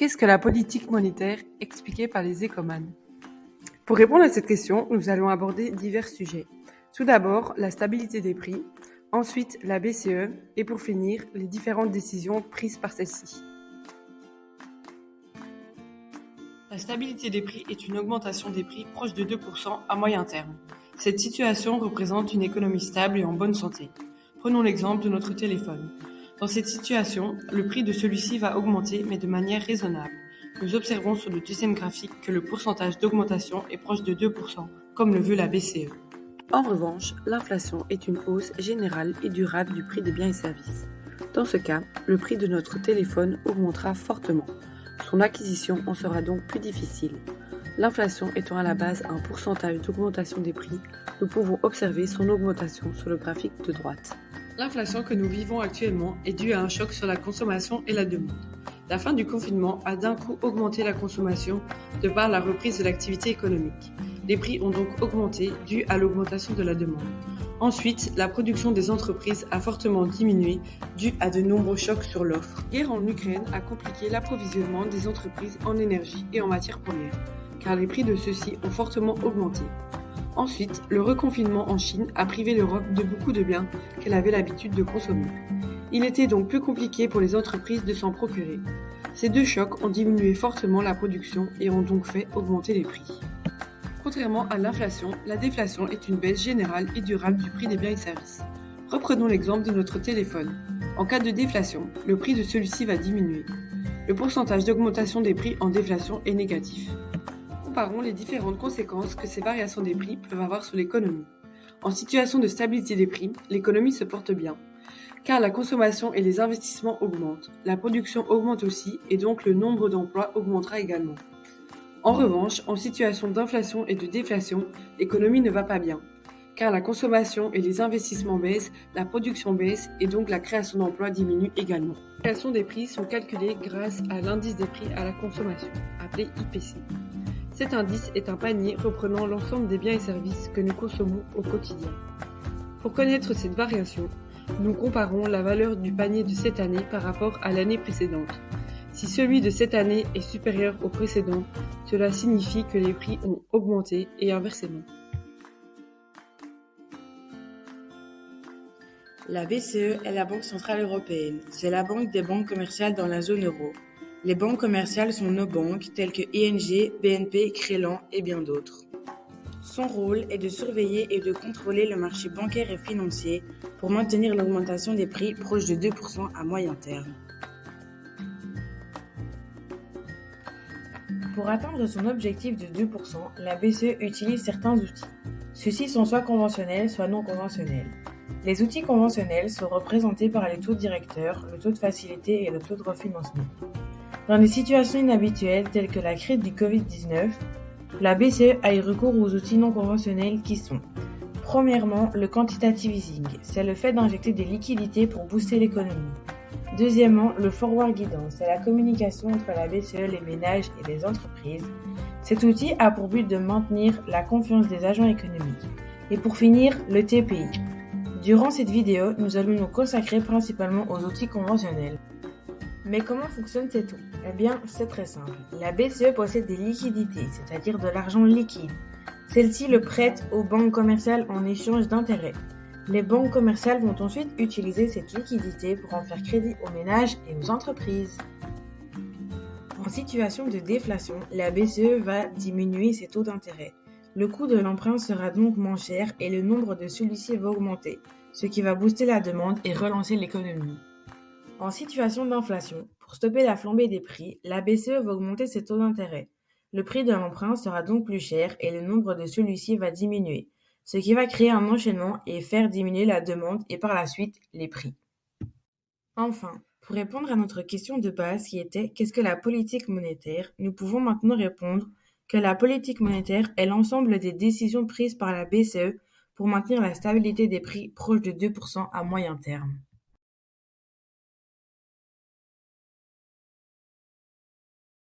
Qu'est-ce que la politique monétaire expliquée par les écomanes? Pour répondre à cette question, nous allons aborder divers sujets. Tout d'abord, la stabilité des prix, ensuite la BCE et pour finir, les différentes décisions prises par celle-ci. La stabilité des prix est une augmentation des prix proche de 2% à moyen terme. Cette situation représente une économie stable et en bonne santé. Prenons l'exemple de notre téléphone. Dans cette situation, le prix de celui-ci va augmenter, mais de manière raisonnable. Nous observons sur le deuxième graphique que le pourcentage d'augmentation est proche de 2%, comme le veut la BCE. En revanche, l'inflation est une hausse générale et durable du prix des biens et services. Dans ce cas, le prix de notre téléphone augmentera fortement. Son acquisition en sera donc plus difficile. L'inflation étant à la base un pourcentage d'augmentation des prix, nous pouvons observer son augmentation sur le graphique de droite. L'inflation que nous vivons actuellement est due à un choc sur la consommation et la demande. La fin du confinement a d'un coup augmenté la consommation de par la reprise de l'activité économique. Les prix ont donc augmenté dû à l'augmentation de la demande. Ensuite, la production des entreprises a fortement diminué dû à de nombreux chocs sur l'offre. La guerre en Ukraine a compliqué l'approvisionnement des entreprises en énergie et en matières premières, car les prix de ceux-ci ont fortement augmenté. Ensuite, le reconfinement en Chine a privé l'Europe de beaucoup de biens qu'elle avait l'habitude de consommer. Il était donc plus compliqué pour les entreprises de s'en procurer. Ces deux chocs ont diminué fortement la production et ont donc fait augmenter les prix. Contrairement à l'inflation, la déflation est une baisse générale et durable du prix des biens et services. Reprenons l'exemple de notre téléphone. En cas de déflation, le prix de celui-ci va diminuer. Le pourcentage d'augmentation des prix en déflation est négatif. Comparons les différentes conséquences que ces variations des prix peuvent avoir sur l'économie. En situation de stabilité des prix, l'économie se porte bien, car la consommation et les investissements augmentent. La production augmente aussi et donc le nombre d'emplois augmentera également. En revanche, en situation d'inflation et de déflation, l'économie ne va pas bien, car la consommation et les investissements baissent, la production baisse et donc la création d'emplois diminue également. Les variations des prix sont calculées grâce à l'indice des prix à la consommation, appelé IPC. Cet indice est un panier reprenant l'ensemble des biens et services que nous consommons au quotidien. Pour connaître cette variation, nous comparons la valeur du panier de cette année par rapport à l'année précédente. Si celui de cette année est supérieur au précédent, cela signifie que les prix ont augmenté et inversement. La BCE est la Banque centrale européenne. C'est la banque des banques commerciales dans la zone euro. Les banques commerciales sont nos banques telles que ING, BNP, Crélan et bien d'autres. Son rôle est de surveiller et de contrôler le marché bancaire et financier pour maintenir l'augmentation des prix proche de 2% à moyen terme. Pour atteindre son objectif de 2%, la BCE utilise certains outils. Ceux-ci sont soit conventionnels, soit non conventionnels. Les outils conventionnels sont représentés par les taux directeurs, le taux de facilité et le taux de refinancement. Dans des situations inhabituelles telles que la crise du Covid-19, la BCE a eu recours aux outils non conventionnels qui sont: premièrement, le quantitative easing, c'est le fait d'injecter des liquidités pour booster l'économie. Deuxièmement, le forward guidance, c'est la communication entre la BCE, les ménages et les entreprises. Cet outil a pour but de maintenir la confiance des agents économiques. Et pour finir, le TPI. Durant cette vidéo, nous allons nous consacrer principalement aux outils conventionnels. Mais comment fonctionne cet outil? Eh bien, c'est très simple. La BCE possède des liquidités, c'est-à-dire de l'argent liquide. Celle-ci le prête aux banques commerciales en échange d'intérêts. Les banques commerciales vont ensuite utiliser cette liquidité pour en faire crédit aux ménages et aux entreprises. En situation de déflation, la BCE va diminuer ses taux d'intérêt. Le coût de l'emprunt sera donc moins cher et le nombre de celui-ci va augmenter, ce qui va booster la demande et relancer l'économie. En situation d'inflation, pour stopper la flambée des prix, la BCE va augmenter ses taux d'intérêt. Le prix de l'emprunt sera donc plus cher et le nombre de celui-ci va diminuer, ce qui va créer un enchaînement et faire diminuer la demande et par la suite les prix. Enfin, pour répondre à notre question de base qui était « Qu'est-ce que la politique monétaire ?», nous pouvons maintenant répondre que la politique monétaire est l'ensemble des décisions prises par la BCE pour maintenir la stabilité des prix proche de 2% à moyen terme.